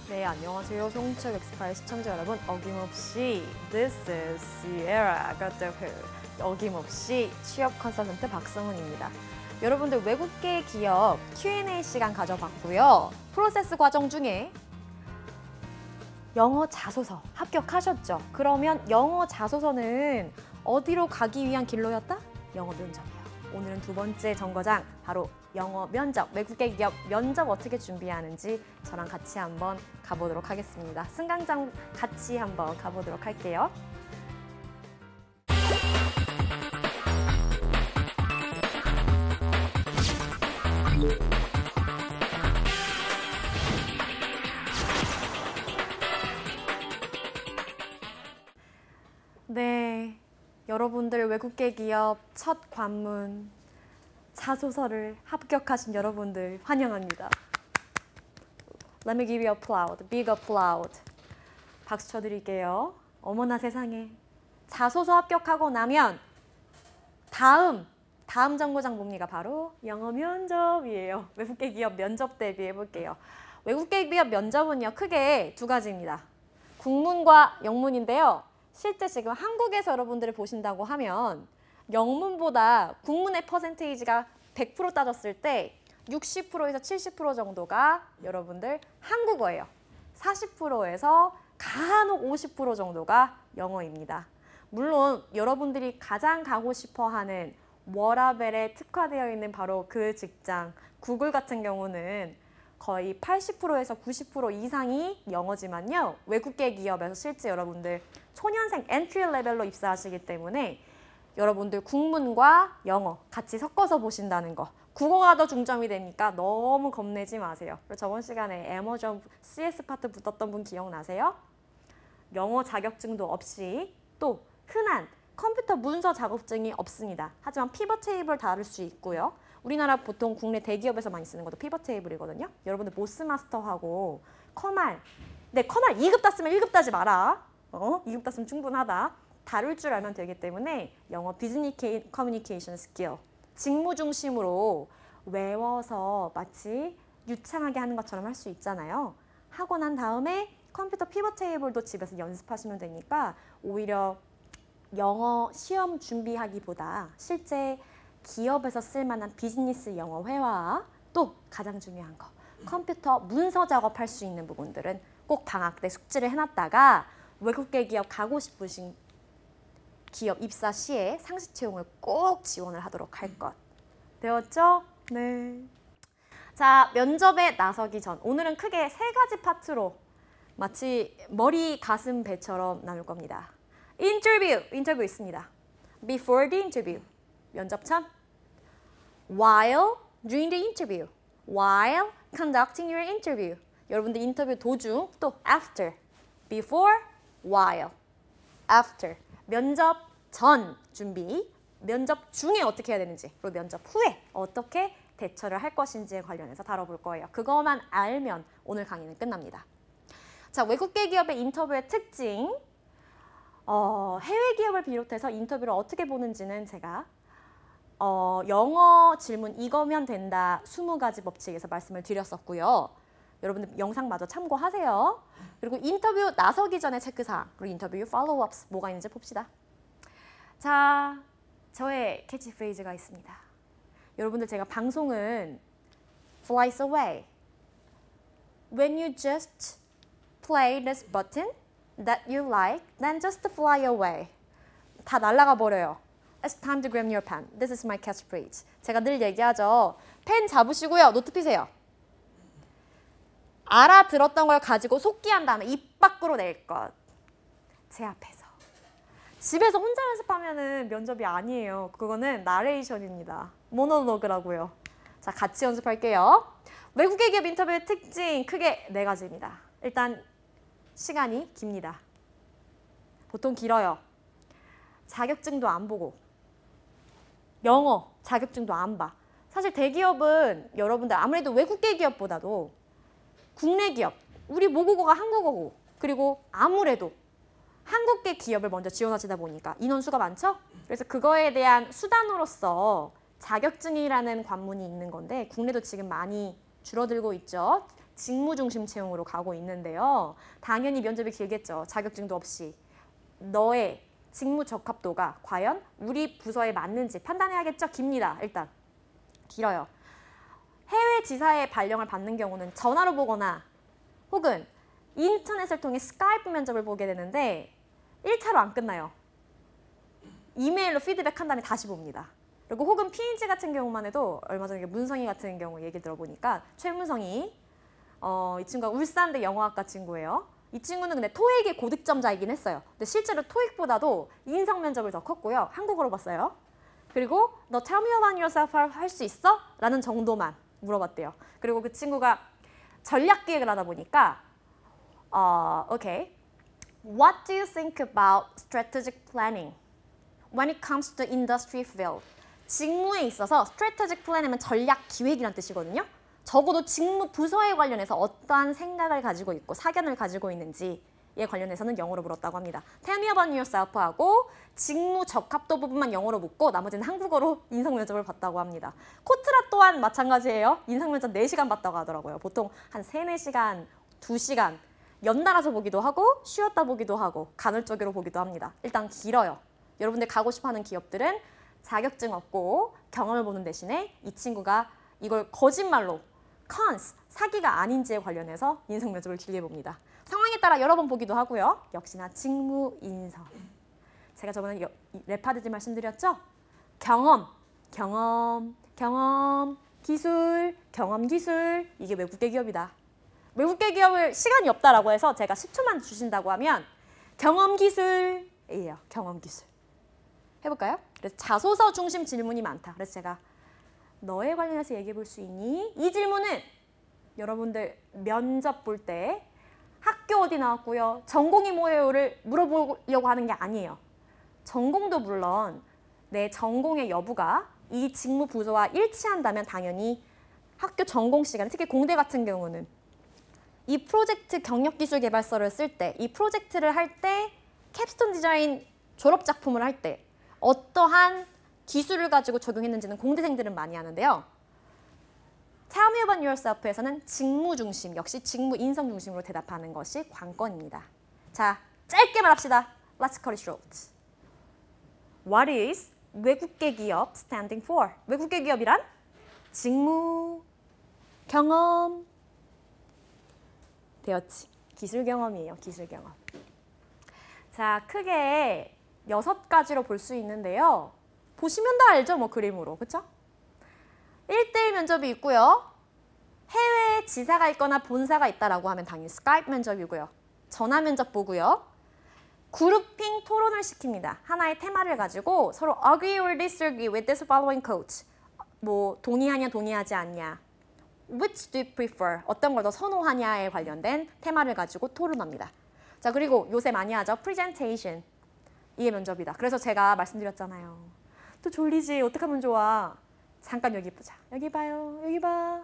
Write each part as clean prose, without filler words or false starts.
네, 안녕하세요. 송책 엑스파일 시청자 여러분. 어김없이 This is Sierra Got the Who. 어김없이 취업 컨설턴트 박성훈입니다. 여러분들 외국계 기업 Q&A 시간 가져봤고요. 프로세스 과정 중에 영어 자소서 합격하셨죠? 그러면 영어 자소서는 어디로 가기 위한 길로였다? 영어 면접이에요. 오늘은 두 번째 정거장, 바로 영어 면접, 외국계 기업 면접 어떻게 준비하는지 저랑 같이 한번 가보도록 하겠습니다. 승강장 같이 한번 가보도록 할게요. 네, 여러분들 외국계 기업 첫 관문 자소서를 합격하신 여러분들 환영합니다. Let me give you a applaud, big applaud. 박수 쳐드릴게요. 어머나 세상에. 자소서 합격하고 나면 다음 정거장 뭡니까? 바로 영어 면접이에요. 외국계 기업 면접 대비해 볼게요. 외국계 기업 면접은요, 크게 두 가지입니다. 국문과 영문인데요. 실제 지금 한국에서 여러분들을 보신다고 하면 영문보다 국문의 퍼센테이지가 100% 따졌을 때 60%에서 70% 정도가 여러분들 한국어예요. 40%에서 간혹 50% 정도가 영어입니다. 물론 여러분들이 가장 가고 싶어하는 워라벨에 특화되어 있는 바로 그 직장, 구글 같은 경우는 거의 80%에서 90% 이상이 영어지만요. 외국계 기업에서 실제 여러분들 초년생 엔트리 레벨로 입사하시기 때문에 여러분들 국문과 영어 같이 섞어서 보신다는 거. 국어가 더 중점이 되니까 너무 겁내지 마세요. 그리고 저번 시간에 에머전 CS 파트 붙었던 분 기억나세요? 영어 자격증도 없이 또 흔한 컴퓨터 문서 작업증이 없습니다. 하지만 피벗 테이블 다룰 수 있고요. 우리나라 보통 국내 대기업에서 많이 쓰는 것도 피벗 테이블이거든요. 여러분들 모스마스터하고 커말. 네, 커말 2급 땄으면 1급 따지 마라. 2급 땄으면 충분하다. 다룰 줄 알면 되기 때문에 영어 비즈니스 커뮤니케이션 스킬. 직무 중심으로 외워서 마치 유창하게 하는 것처럼 할 수 있잖아요. 하고 난 다음에 컴퓨터 피벗 테이블도 집에서 연습하시면 되니까 오히려 영어 시험 준비하기보다 실제 기업에서 쓸만한 비즈니스 영어 회화, 또 가장 중요한 거 컴퓨터 문서 작업할 수 있는 부분들은 꼭 방학 때 숙지를 해놨다가 외국계 기업 가고 싶으신 기업 입사 시에 상시 채용을 꼭 지원을 하도록 할 것. 되었죠? 네. 자, 면접에 나서기 전 오늘은 크게 세 가지 파트로 마치 머리, 가슴, 배처럼 나눌 겁니다. 인터뷰 있습니다. Before the interview, 면접 전. While during the interview, while conducting your interview. 여러분들 인터뷰 도중, 또 after, before, while, after. 면접 전 준비, 면접 중에 어떻게 해야 되는지, 그리고 면접 후에 어떻게 대처를 할 것인지에 관련해서 다뤄볼 거예요. 그거만 알면 오늘 강의는 끝납니다. 자, 외국계 기업의 인터뷰의 특징, 해외 기업을 비롯해서 인터뷰를 어떻게 보는지는 제가 영어 질문 이거면 된다 20가지 법칙에서 말씀을 드렸었고요. 여러분들 영상 마저 참고하세요. 그리고 인터뷰 나서기 전에 체크사항, 그리고 인터뷰 팔로우업스 뭐가 있는지 봅시다. 자, 저의 캐치프레이즈가 있습니다. 여러분들 제가 방송은 flies away. When you just play this button that you like, then just fly away. 다 날아가 버려요. It's time to grab your pen. This is my catchphrase. 제가 늘 얘기하죠. 펜 잡으시고요. 노트 피세요. 알아들었던 걸 가지고 속기한 다음에 입 밖으로 낼 것. 제 앞에서. 집에서 혼자 연습하면은 면접이 아니에요. 그거는 나레이션입니다. 모노로그라고요. 자, 같이 연습할게요. 외국계 기업 인터뷰의 특징 크게 4가지입니다. 일단 시간이 깁니다. 보통 길어요. 자격증도 안 보고 영어 자격증도 안 봐. 사실 대기업은 여러분들 아무래도 외국계 기업보다도 국내 기업, 우리 모국어가 한국어고 그리고 아무래도 한국계 기업을 먼저 지원하시다 보니까 인원수가 많죠? 그래서 그거에 대한 수단으로서 자격증이라는 관문이 있는 건데 국내도 지금 많이 줄어들고 있죠. 직무 중심 채용으로 가고 있는데요. 당연히 면접이 길겠죠. 자격증도 없이. 너의 직무 적합도가 과연 우리 부서에 맞는지 판단해야겠죠? 깁니다. 일단. 길어요. 해외 지사의 발령을 받는 경우는 전화로 보거나 혹은 인터넷을 통해 스카이프 면접을 보게 되는데 1차로 안 끝나요. 이메일로 피드백한 다음에 다시 봅니다. 그리고 혹은 P&G 같은 경우만 해도 얼마 전에 문성희 같은 경우 얘기 들어보니까 최문성희 이 친구가 울산대 영어학과 친구예요. 이 친구는 근데 토익의 고득점자이긴 했어요. 근데 실제로 토익보다도 인성 면접을 더 컸고요. 한국어로 봤어요. 그리고 너 tell me about yourself 할 수 있어? 라는 정도만 물어봤대요. 그리고 그 친구가 전략 기획을 하다 보니까 okay. What do you think about strategic planning when it comes to the industry field? 직무에 있어서 strategic planning은 전략 기획이란 뜻이거든요. 적어도 직무 부서에 관련해서 어떠한 생각을 가지고 있고 사견을 가지고 있는지에 관련해서는 영어로 물었다고 합니다. Tell me about yourself 하고 직무 적합도 부분만 영어로 묻고 나머지는 한국어로 인성 면접을 봤다고 합니다. 코트라 또한 마찬가지예요. 인성 면접 4시간 봤다고 하더라고요. 보통 한 3, 4시간, 2시간 연달아서 보기도 하고 쉬었다 보기도 하고 간헐적으로 보기도 합니다. 일단 길어요. 여러분들 가고 싶어하는 기업들은 자격증 없고 경험을 보는 대신에 이 친구가 이걸 거짓말로 cons, 사기가 아닌지에 관련해서 인성 면접을 길게 봅니다. 상황에 따라 여러 번 보기도 하고요. 역시나 직무 인성. 제가 저번에 랩하듯이 말씀드렸죠? 경험, 기술, 기술. 이게 외국계 기업이다. 외국계 기업을 시간이 없다라고 해서 제가 10초만 주신다고 하면 경험 기술이에요. 경험 기술. 해볼까요? 그래서 자소서 중심 질문이 많다. 그래서 제가 너에 관련해서 얘기해 볼 수 있니? 이 질문은 여러분들 면접 볼 때 학교 어디 나왔고요, 전공이 뭐예요를 물어보려고 하는 게 아니에요. 전공도 물론 내 전공의 여부가 이 직무 부서와 일치한다면 당연히 학교 전공 시간, 특히 공대 같은 경우는 이 프로젝트 경력기술개발서를 쓸 때, 이 프로젝트를 할 때 캡스톤 디자인 졸업작품을 할 때 어떠한 기술을 가지고 적용했는지는 공대생들은 많이 하는데요. Tell me about yourself에서는 직무 중심, 역시 직무 인성 중심으로 대답하는 것이 관건입니다. 자, 짧게 말합시다. Let's cut it short. What is 외국계 기업 standing for? 외국계 기업이란 직무, 경험, 되었지. 기술 경험이에요. 기술 경험. 자, 크게 6가지로 볼 수 있는데요. 보시면 다 알죠? 뭐 그림으로. 그쵸? 1대1 면접이 있고요. 해외에 지사가 있거나 본사가 있다라고 하면 당연히 스카이프 면접이고요. 전화 면접 보고요. 그룹핑 토론을 시킵니다. 하나의 테마를 가지고 서로 agree or disagree with this following quote. 뭐 동의하냐 동의하지 않냐. Which do you prefer? 어떤 걸 더 선호하냐에 관련된 테마를 가지고 토론합니다. 자, 그리고 요새 많이 하죠. presentation. 이게 면접이다. 그래서 제가 말씀드렸잖아요. 또 졸리지? 어떻게 하면 좋아? 잠깐 여기 보자. 여기 봐요. 여기 봐.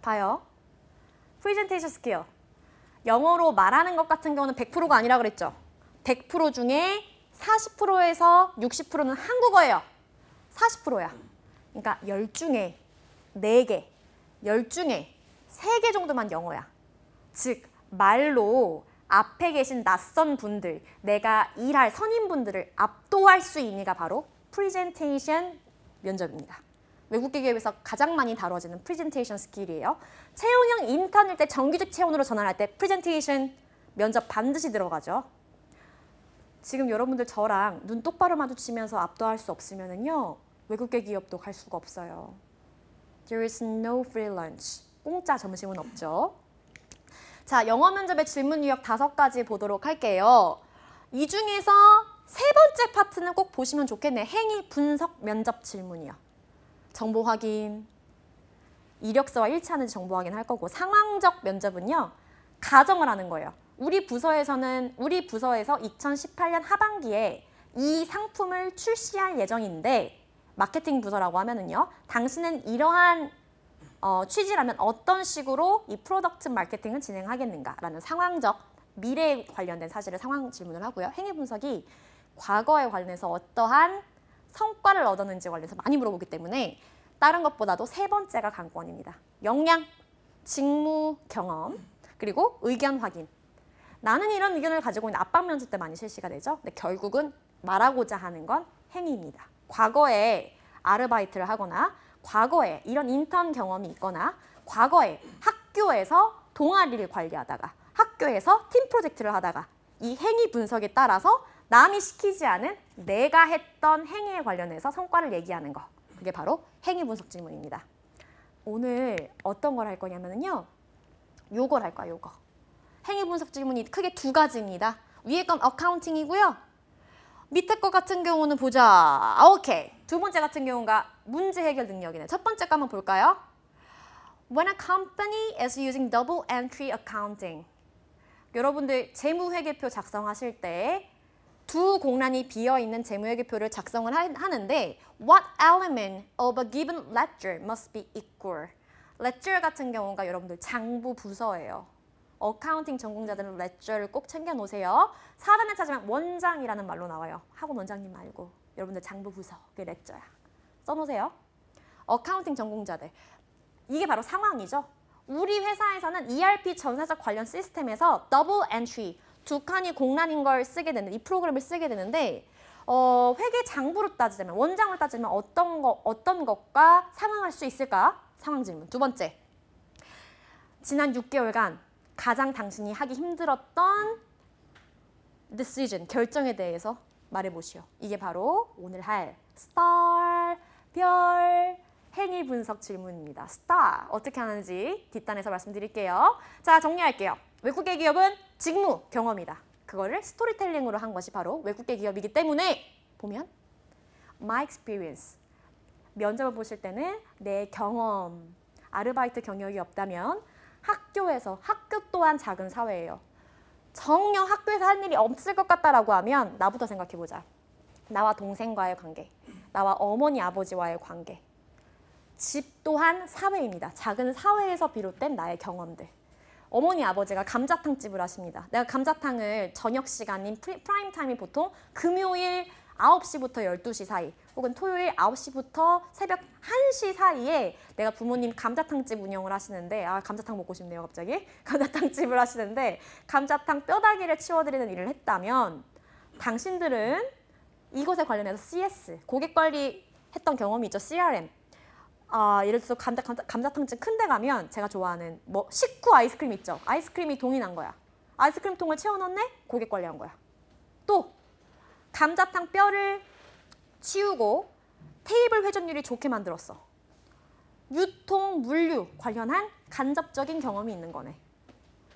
봐요. presentation skill. 영어로 말하는 것 같은 경우는 100%가 아니라 그랬죠. 100% 중에 40%에서 60%는 한국어예요. 40%야. 그러니까 10 중에 4개, 10 중에 3개 정도만 영어야. 즉, 말로 앞에 계신 낯선 분들, 내가 일할 선임분들을 압도할 수 있니가 바로 프레젠테이션 면접입니다. 외국계 기업에서 가장 많이 다뤄지는 프레젠테이션 스킬이에요. 채용형 인턴일 때 정규직 채용으로 전환할 때 프레젠테이션 면접 반드시 들어가죠. 지금 여러분들 저랑 눈 똑바로 마주치면서 압도할 수 없으면요, 외국계 기업도 갈 수가 없어요. There is no free lunch. 공짜 점심은 없죠. 자, 영어 면접의 질문 유형 5가지 보도록 할게요. 이 중에서 3번째 파트는 꼭 보시면 좋겠네. 행위 분석 면접 질문이요. 정보 확인, 이력서와 일치하는지 정보 확인할 거고, 상황적 면접은요, 가정을 하는 거예요. 우리 부서에서 2018년 하반기에 이 상품을 출시할 예정인데, 마케팅 부서라고 하면은요, 당신은 이러한 취지라면 어떤 식으로 이 프로덕트 마케팅을 진행하겠는가라는 상황적, 미래에 관련된 사실을 상황 질문을 하고요. 행위 분석이 과거에 관련해서 어떠한 성과를 얻었는지에 관련해서 많이 물어보기 때문에 다른 것보다도 3번째가 관건입니다. 역량, 직무 경험, 그리고 의견 확인. 나는 이런 의견을 가지고 있는 압박 면접 때 많이 실시가 되죠. 근데 결국은 말하고자 하는 건 행위입니다. 과거에 아르바이트를 하거나 과거에 이런 인턴 경험이 있거나 과거에 학교에서 동아리를 관리하다가 학교에서 팀 프로젝트를 하다가 이 행위 분석에 따라서 남이 시키지 않은 내가 했던 행위에 관련해서 성과를 얘기하는 거. 그게 바로 행위 분석 질문입니다. 오늘 어떤 걸 할 거냐면요. 요걸 할 거야, 요거. 행위 분석 질문이 크게 두 가지입니다. 위에 건 어카운팅이고요. 밑에 거 같은 경우는 보자. 오케이. 두 번째 같은 경우가 문제 해결 능력이네. 첫 번째 거 한번 볼까요? When a company is using double entry accounting. 여러분들 재무회계표 작성하실 때 두 공란이 비어있는 재무회계표를 작성을 하는데 What element of a given ledger must be equal? ledger 같은 경우가 여러분들 장부 부서예요. 어카운팅 전공자들은 ledger를 꼭 챙겨놓으세요. 사전에 찾으면 원장이라는 말로 나와요. 학원 원장님 말고 여러분들 장부 부서, 그게 ledger야. 써놓으세요. 어카운팅 전공자들. 이게 바로 상황이죠. 우리 회사에서는 ERP 전사적 관련 시스템에서 더블 엔트리, 두 칸이 공란인 걸 쓰게 되는, 이 프로그램을 쓰게 되는데 회계 장부로 따지자면, 원장으로 따지면 어떤 것과 상황할 수 있을까? 상황 질문. 두 번째, 지난 6개월간 가장 당신이 하기 힘들었던 decision, 결정에 대해서 말해보시오. 이게 바로 오늘 할 스타, 별, 행위 분석 질문입니다. 스타, 어떻게 하는지 뒷단에서 말씀드릴게요. 자, 정리할게요. 외국계 기업은 직무, 경험이다. 그거를 스토리텔링으로 한 것이 바로 외국계 기업이기 때문에 보면 my experience, 면접을 보실 때는 내 경험, 아르바이트 경력이 없다면 학교에서, 학교 또한 작은 사회예요. 정녕 학교에서 할 일이 없을 것 같다라고 하면 나부터 생각해보자. 나와 동생과의 관계, 나와 어머니 아버지와의 관계, 집 또한 사회입니다. 작은 사회에서 비롯된 나의 경험들. 어머니 아버지가 감자탕집을 하십니다. 내가 감자탕을 저녁 시간인 프라임 타임이 보통 금요일 9시부터 12시 사이 혹은 토요일 9시부터 새벽 1시 사이에 내가 부모님 감자탕집 운영을 하시는데 감자탕 먹고 싶네요 갑자기. 감자탕집을 하시는데 감자탕 뼈다귀를 치워드리는 일을 했다면 당신들은 이것에 관련해서 CS, 고객관리 했던 경험이 있죠. CRM. 예를 들어서 감자탕집 큰 데 가면 제가 좋아하는 식후 아이스크림 있죠. 아이스크림이 동이 난 거야. 아이스크림 통을 채워넣네? 고객 관리한 거야. 또 감자탕 뼈를 치우고 테이블 회전율이 좋게 만들었어. 유통, 물류 관련한 간접적인 경험이 있는 거네.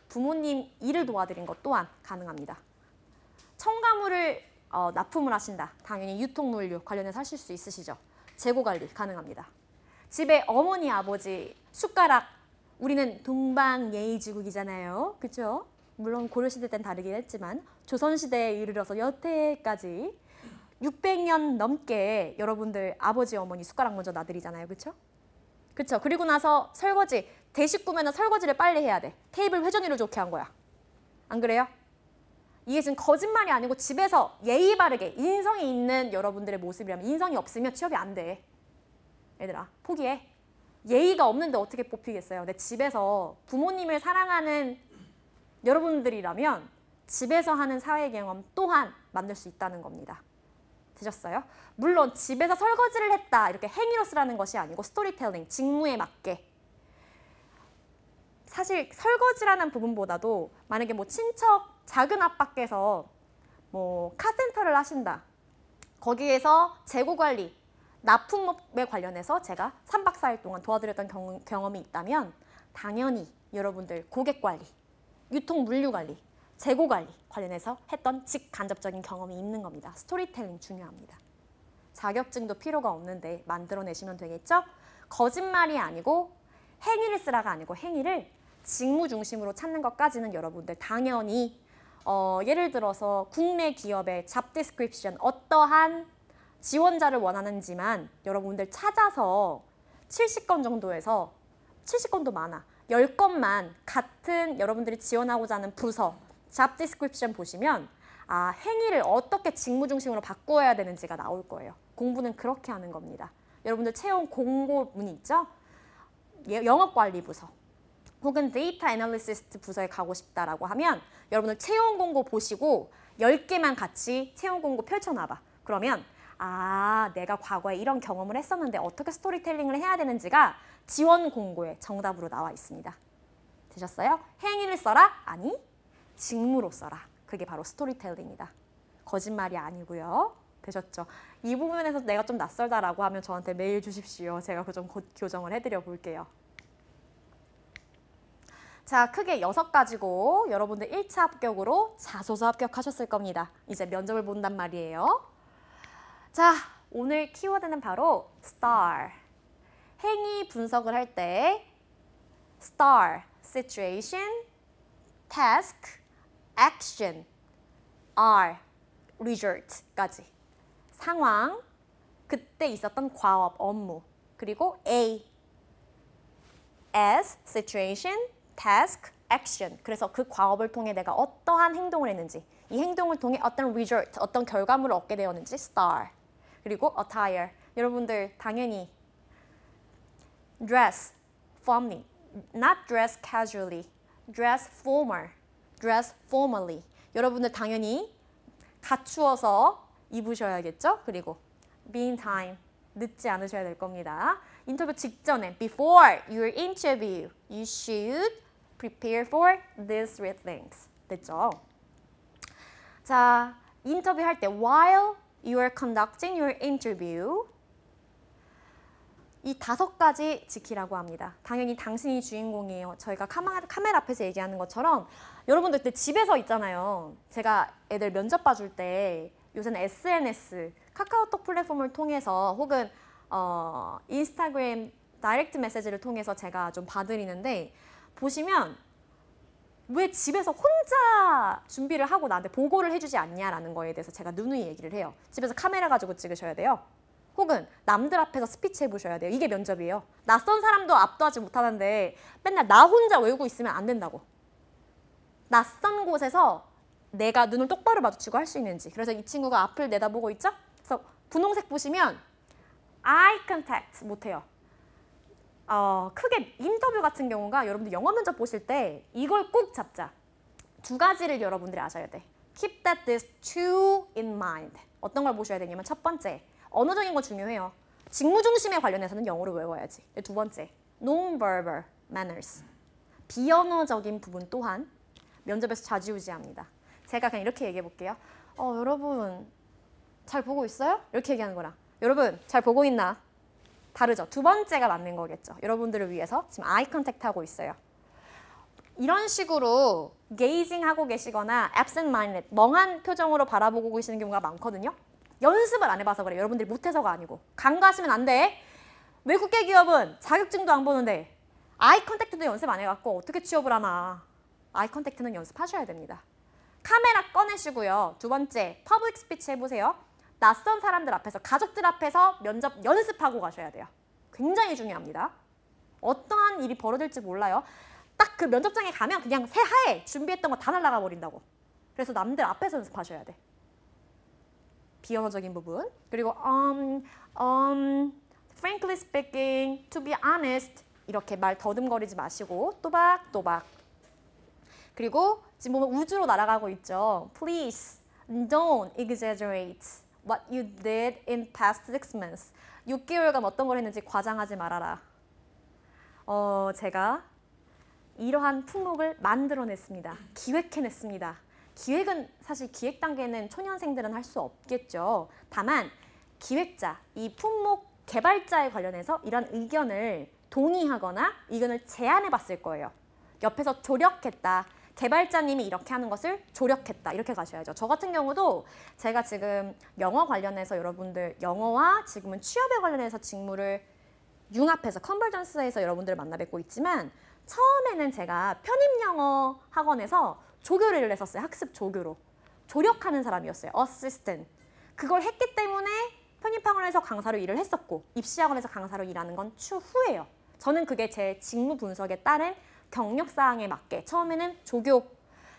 부모님 일을 도와드린 것 또한 가능합니다. 첨가물을 납품을 하신다. 당연히 유통, 물류 관련해서 하실 수 있으시죠. 재고 관리 가능합니다. 집에 어머니, 아버지, 숟가락, 우리는 동방예의지국이잖아요. 그렇죠? 물론 고려시대 땐 다르긴 했지만 조선시대에 이르러서 여태까지 600년 넘게 여러분들 아버지, 어머니 숟가락 먼저 놔드리잖아요. 그렇죠? 그렇죠? 그리고 나서 설거지, 대식구면 설거지를 빨리 해야 돼. 테이블 회전율을 좋게 한 거야. 안 그래요? 이게 지금 거짓말이 아니고 집에서 예의 바르게 인성이 있는 여러분들의 모습이라면 인성이 없으면 취업이 안 돼. 얘들아, 포기해. 예의가 없는데 어떻게 뽑히겠어요? 내 집에서 부모님을 사랑하는 여러분들이라면 집에서 하는 사회 경험 또한 만들 수 있다는 겁니다. 되셨어요? 물론 집에서 설거지를 했다 이렇게 행위로 쓰라는 것이 아니고 스토리텔링, 직무에 맞게. 사실 설거지라는 부분보다도 만약에 친척 작은 아빠께서 카센터를 하신다. 거기에서 재고 관리, 납품업에 관련해서 제가 3박 4일 동안 도와드렸던 경험이 있다면 당연히 여러분들 고객 관리, 유통 물류 관리, 재고 관리 관련해서 했던 직간접적인 경험이 있는 겁니다. 스토리텔링 중요합니다. 자격증도 필요가 없는데 만들어내시면 되겠죠? 거짓말이 아니고 행위를 쓰라가 아니고 행위를 직무 중심으로 찾는 것까지는 여러분들 당연히 예를 들어서 국내 기업의 잡 디스크립션 어떠한 지원자를 원하는지만 여러분들 찾아서 70건 정도에서 70건도 많아. 10건만 같은 여러분들이 지원하고자 하는 부서 잡 디스크립션 보시면 행위를 어떻게 직무 중심으로 바꾸어야 되는지가 나올 거예요. 공부는 그렇게 하는 겁니다. 여러분들 채용 공고문이 있죠? 영업관리부서, 혹은 데이터 애널리시스트 부서에 가고 싶다라고 하면 여러분들 채용 공고 보시고 10개만 같이 채용 공고 펼쳐놔봐. 그러면 아, 내가 과거에 이런 경험을 했었는데 어떻게 스토리텔링을 해야 되는지가 지원 공고에 정답으로 나와 있습니다. 되셨어요? 행위를 써라? 아니, 직무로 써라. 그게 바로 스토리텔링이다. 거짓말이 아니고요. 되셨죠? 이 부분에서 내가 좀 낯설다라고 하면 저한테 메일 주십시오. 제가 그 좀 교정을 해드려 볼게요. 자, 크게 6가지고 여러분들 1차 합격으로 자소서 합격하셨을 겁니다. 이제 면접을 본단 말이에요. 자, 오늘 키워드는 바로 STAR. 행위 분석을 할 때 STAR, Situation, Task, Action, R, Result까지. 상황, 그때 있었던 과업, 업무. 그리고 A, S, Situation, Task, Action. 그래서 그 과업을 통해 내가 어떠한 행동을 했는지, 이 행동을 통해 어떤 result, 어떤 결과물을 얻게 되었는지 STAR. 그리고 attire. 여러분들 당연히 dress formally, not dress casually, dress formal, dress formally. 여러분들 당연히 갖추어서 입으셔야겠죠? 그리고 be in time, 늦지 않으셔야 될 겁니다. 인터뷰 직전에 before your interview, you should prepare for these three things. 됐죠? 자, 인터뷰 할 때 while you are conducting your interview, 이 5가지 지키라고 합니다. 당연히 당신이 주인공이에요. 저희가 카메라 앞에서 얘기하는 것처럼 여러분들 그때 집에서 있잖아요. 제가 애들 면접 봐줄 때 요새는 SNS, 카카오톡 플랫폼을 통해서 혹은 인스타그램 다이렉트 메시지를 통해서 제가 좀 봐드리는데 보시면 왜 집에서 혼자 준비를 하고 나한테 보고를 해주지 않냐라는 거에 대해서 제가 누누이 얘기를 해요. 집에서 카메라 가지고 찍으셔야 돼요. 혹은 남들 앞에서 스피치 해보셔야 돼요. 이게 면접이에요. 낯선 사람도 압도하지 못하는데 맨날 나 혼자 외우고 있으면 안 된다고. 낯선 곳에서 내가 눈을 똑바로 마주치고 할 수 있는지. 그래서 이 친구가 앞을 내다보고 있죠? 그래서 분홍색 보시면 eye contact 못해요. 크게 인터뷰 같은 경우가 여러분들 영어 면접 보실 때 이걸 꼭 잡자. 2가지를 여러분들이 아셔야 돼. Keep that these two in mind. 어떤 걸 보셔야 되냐면 첫 번째, 언어적인 거 중요해요. 직무 중심에 관련해서는 영어로 외워야지. 2번째, non-verbal manners. 비언어적인 부분 또한 면접에서 좌지우지합니다. 제가 그냥 이렇게 얘기해 볼게요. 여러분 잘 보고 있어요? 이렇게 얘기하는 거랑 여러분 잘 보고 있나? 다르죠. 2번째가 맞는 거겠죠. 여러분들을 위해서 지금 아이 컨택트 하고 있어요. 이런 식으로 게이징 하고 계시거나 absent minded, 멍한 표정으로 바라보고 계시는 경우가 많거든요. 연습을 안 해봐서 그래요. 여러분들이 못해서가 아니고. 간과하시면 안 돼. 외국계 기업은 자격증도 안 보는데 아이 컨택트도 연습 안 해갖고 어떻게 취업을 하나. 아이 컨택트는 연습하셔야 됩니다. 카메라 꺼내시고요. 2번째, 퍼블릭 스피치 해보세요. 낯선 사람들 앞에서, 가족들 앞에서 면접 연습하고 가셔야 돼요. 굉장히 중요합니다. 어떠한 일이 벌어질지 몰라요. 딱 그 면접장에 가면 그냥 새하에 준비했던 거 다 날아가 버린다고. 그래서 남들 앞에서 연습하셔야 돼. 비언어적인 부분. 그리고 frankly speaking, to be honest 이렇게 말 더듬거리지 마시고 또박또박. 그리고 지금 보면 우주로 날아가고 있죠. Please don't exaggerate what you did in past 6 months. 6개월간 어떤 걸 했는지 과장하지 말아라. 제가 이러한 품목을 만들어냈습니다. 기획해냈습니다. 기획은 사실 기획 단계는 초년생들은 할 수 없겠죠. 다만 기획자, 이 품목 개발자에 관련해서 이런 의견을 동의하거나 의견을 제안해 봤을 거예요. 옆에서 조력했다. 개발자님이 이렇게 하는 것을 조력했다. 이렇게 가셔야죠. 저 같은 경우도 제가 지금 영어 관련해서 여러분들 영어와 지금은 취업에 관련해서 직무를 융합해서 컨버전스에서 여러분들을 만나 뵙고 있지만 처음에는 제가 편입영어 학원에서 조교를 했었어요. 학습 조교로. 조력하는 사람이었어요. 어시스턴트. 그걸 했기 때문에 편입학원에서 강사로 일을 했었고 입시학원에서 강사로 일하는 건 추후예요. 저는 그게 제 직무 분석에 따른 경력사항에 맞게 처음에는 조교,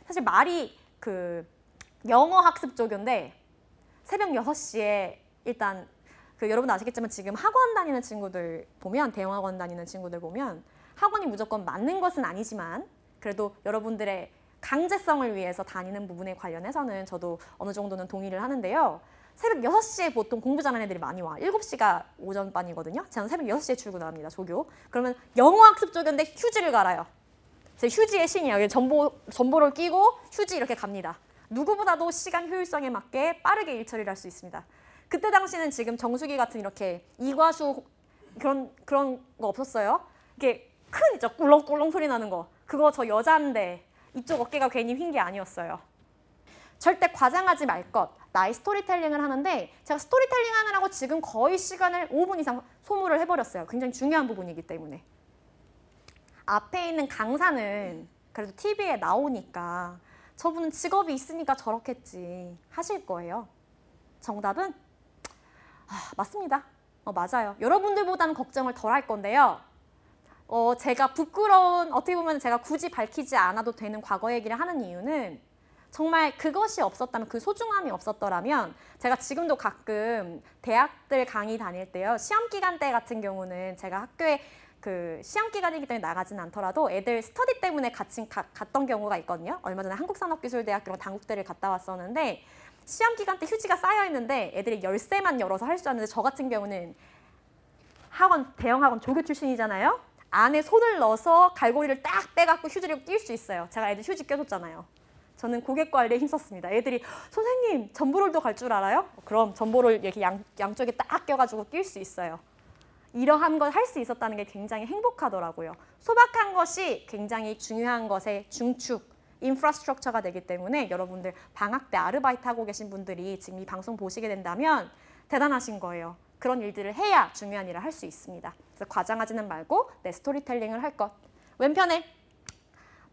사실 말이 영어 학습 조교인데 새벽 6시에 일단 여러분 아시겠지만 지금 학원 다니는 친구들 보면 대형학원 다니는 친구들 보면 학원이 무조건 맞는 것은 아니지만 그래도 여러분들의 강제성을 위해서 다니는 부분에 관련해서는 저도 어느 정도는 동의를 하는데요. 새벽 6시에 보통 공부 잘하는 애들이 많이 와. 7시가 오전반이거든요. 저는 새벽 6시에 출근합니다, 조교. 그러면 영어학습 쪽인데 휴지를 갈아요. 제 휴지의 신이에요. 전보를 끼고 휴지 이렇게 갑니다. 누구보다도 시간 효율성에 맞게 빠르게 일 처리를 할 수 있습니다. 그때 당시는 지금 정수기 같은 이렇게 이과수 그런 거 없었어요. 이게 큰 있죠. 꿀렁꿀렁 소리 나는 거. 그거 저 여자인데 이쪽 어깨가 괜히 휜 게 아니었어요. 절대 과장하지 말 것. 나의 스토리텔링을 하는데 제가 스토리텔링 하느라고 지금 거의 시간을 5분 이상 소모를 해버렸어요. 굉장히 중요한 부분이기 때문에. 앞에 있는 강사는 그래도 TV에 나오니까 저분은 직업이 있으니까 저렇겠지 하실 거예요. 정답은 맞습니다. 맞아요. 여러분들보다는 걱정을 덜 할 건데요. 제가 부끄러운, 어떻게 보면 제가 굳이 밝히지 않아도 되는 과거 얘기를 하는 이유는 정말 그것이 없었다면, 그 소중함이 없었더라면 제가 지금도 가끔 대학들 강의 다닐 때요. 시험 기간 때 같은 경우는 제가 학교에 그 시험 기간이기 때문에 나가진 않더라도 애들 스터디 때문에 같이 갔던 경우가 있거든요. 얼마 전에 한국산업기술대학교 당국대를 갔다 왔었는데 시험 기간 때 휴지가 쌓여 있는데 애들이 열쇠만 열어서 할 수 있는데 저 같은 경우는 대형 학원 조교 출신이잖아요. 안에 손을 넣어서 갈고리를 딱 빼갖고 휴지를 낄 수 있어요. 제가 애들 휴지 껴줬잖아요. 저는 고객 관리에 힘썼습니다. 애들이 선생님 전보롤도 갈 줄 알아요? 그럼 전보롤 이렇게 양쪽에 딱 껴가지고 낄 수 있어요. 이러한 걸 할 수 있었다는 게 굉장히 행복하더라고요. 소박한 것이 굉장히 중요한 것의 중축, 인프라스트럭처가 되기 때문에 여러분들 방학 때 아르바이트 하고 계신 분들이 지금 이 방송 보시게 된다면 대단하신 거예요. 그런 일들을 해야 중요한 일을 할 수 있습니다. 그래서 과장하지는 말고 내 스토리텔링을 할 것. 왼편에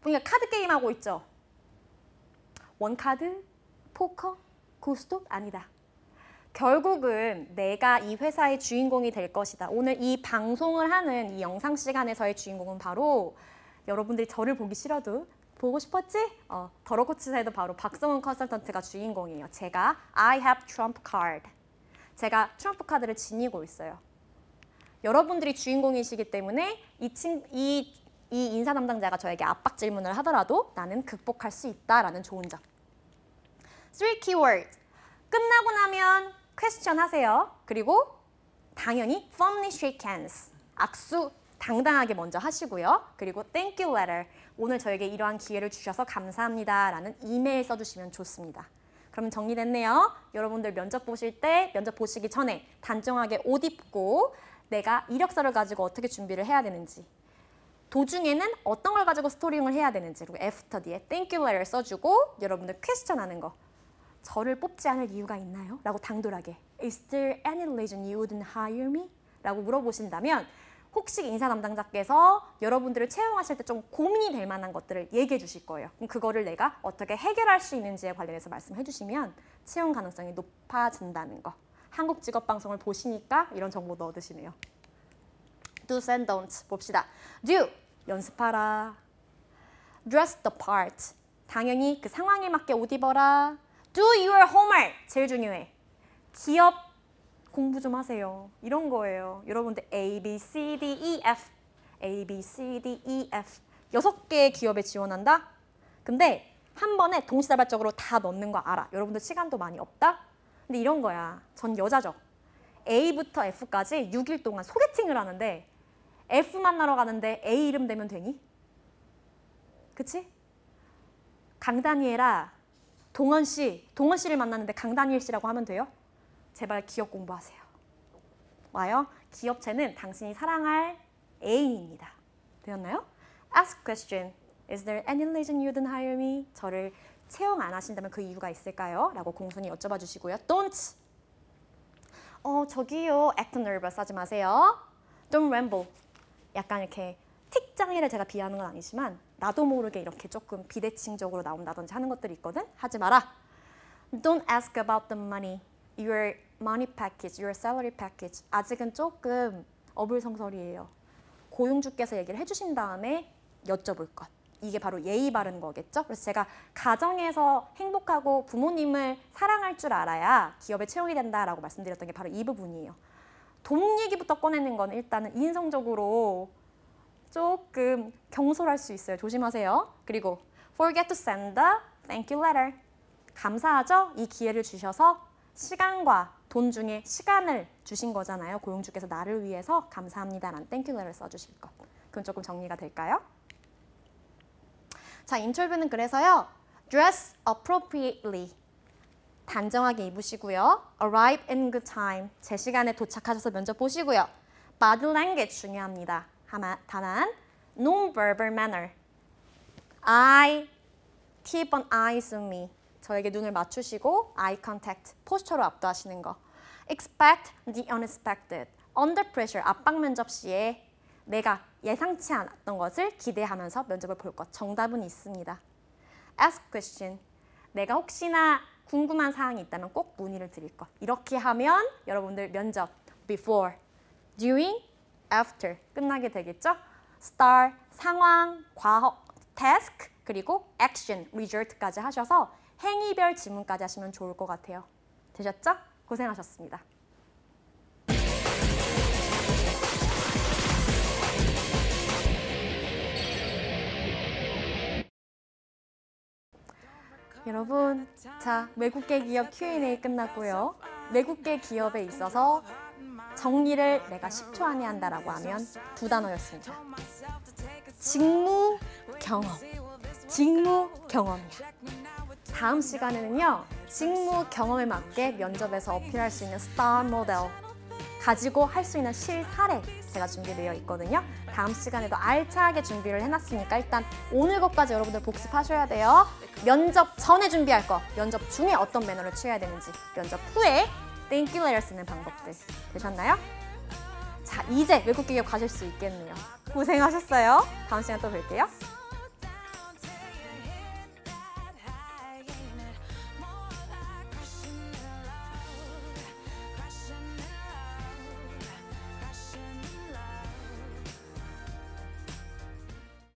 보니까 카드 게임 하고 있죠. 원카드, 포커, 고스톱 아니다. 결국은 내가 이 회사의 주인공이 될 것이다. 오늘 이 방송을 하는 이 영상 시간에서의 주인공은 바로 여러분들이 저를 보기 싫어도 보고 싶었지? 더러코치사에도 바로 박성훈 컨설턴트가 주인공이에요. 제가 I have Trump card. 제가 트럼프 카드를 지니고 있어요. 여러분들이 주인공이시기 때문에 이 인사 담당자가 저에게 압박 질문을 하더라도 나는 극복할 수 있다라는 좋은 점. 3 keywords. 끝나고 나면 퀘스천 하세요. 그리고 당연히 firmly shake hands. 악수 당당하게 먼저 하시고요. 그리고 thank you letter. 오늘 저에게 이러한 기회를 주셔서 감사합니다. 라는 이메일 써주시면 좋습니다. 그럼 정리됐네요. 여러분들 면접 보실 때, 면접 보시기 전에 단정하게 옷 입고 내가 이력서를 가지고 어떻게 준비를 해야 되는지, 도중에는 어떤 걸 가지고 스토리링을 해야 되는지, 그리고 애프터 뒤에 thank you letter 써주고 여러분들 퀘스천 하는 거. 저를 뽑지 않을 이유가 있나요? 라고 당돌하게 Is there any reason you wouldn't hire me? 라고 물어보신다면 혹시 인사 담당자께서 여러분들을 채용하실 때 좀 고민이 될 만한 것들을 얘기해 주실 거예요. 그럼 그거를 내가 어떻게 해결할 수 있는지에 관련해서 말씀해 주시면 채용 가능성이 높아진다는 거. 한국 직업방송을 보시니까 이런 정보도 얻으시네요. Do's and don'ts 봅시다. Do, 연습하라. Dress the part, 당연히 그 상황에 맞게 옷 입어라. Do your homework, 제일 중요해. 기업 공부 좀 하세요. 이런 거예요. 여러분들 A, B, C, D, E, F A, B, C, D, E, F 6개의 기업에 지원한다? 근데 한 번에 동시다발적으로 다 넣는 거 알아. 여러분들 시간도 많이 없다? 근데 이런 거야. 전 여자죠. A부터 F까지 6일 동안 소개팅을 하는데 F 만나러 가는데 A 이름 대면 되니? 그치? 강다니엘아, 동원 씨를 만났는데 강다니엘 씨라고 하면 돼요? 제발 기업 공부하세요. 와요? 기업체는 당신이 사랑할 애인입니다. 되었나요? Ask question. Is there any reason you didn't hire me? 저를 채용 안 하신다면 그 이유가 있을까요? 라고 공손히 여쭤봐 주시고요. Don't. 저기요. Act nervous 하지 마세요. Don't ramble. 약간 이렇게 틱장애를 제가 비하하는 건 아니지만 나도 모르게 이렇게 조금 비대칭적으로 나온다든지 하는 것들이 있거든? 하지 마라. Don't ask about the money. Your money package, your salary package. 아직은 조금 어불성설이에요. 고용주께서 얘기를 해주신 다음에 여쭤볼 것. 이게 바로 예의 바른 거겠죠? 그래서 제가 가정에서 행복하고 부모님을 사랑할 줄 알아야 기업에 채용이 된다라고 말씀드렸던 게 바로 이 부분이에요. 돈 얘기부터 꺼내는 건 일단은 인성적으로 조금 경솔할 수 있어요. 조심하세요. 그리고 forget to send the thank you letter. 감사하죠? 이 기회를 주셔서 시간과 돈 중에 시간을 주신 거잖아요. 고용주께서 나를 위해서 감사합니다라는 thank you letter 써주실 것. 그럼 조금 정리가 될까요? 자, 인터뷰는 그래서요. dress appropriately. 단정하게 입으시고요. arrive in good time. 제 시간에 도착하셔서 면접 보시고요. body language 중요합니다. 다만 non-verbal manner. I keep an eyes on me. 저에게 눈을 맞추시고 eye contact, 포스처로 압도하시는 거. expect the unexpected. under pressure, 압박 면접 시에 내가 예상치 않았던 것을 기대하면서 면접을 볼 것. 정답은 있습니다. ask question. 내가 혹시나 궁금한 사항이 있다면 꼭 문의를 드릴 것. 이렇게 하면 여러분들 면접 before, during, after 끝나게 되겠죠? start, 상황, 과거, task, 그리고 action, result까지 하셔서 행위별 질문까지 하시면 좋을 것 같아요. 되셨죠? 고생하셨습니다. 여러분, 자, 외국계 기업 Q&A 끝났고요. 외국계 기업에 있어서 정리를 내가 10초 안에 한다라고 하면 두 단어였습니다. 직무 경험. 직무 경험이야. 다음 시간에는요. 직무 경험에 맞게 면접에서 어필할 수 있는 스타 모델 가지고 할 수 있는 실사례 제가 준비되어 있거든요. 다음 시간에도 알차게 준비를 해놨으니까 일단 오늘 것까지 여러분들 복습하셔야 돼요. 면접 전에 준비할 거, 면접 중에 어떤 매너를 취해야 되는지, 면접 후에 thank you letter 쓰는 방법들 되셨나요? 자, 이제 외국 기업 가실 수 있겠네요. 고생하셨어요. 다음 시간에 또 뵐게요.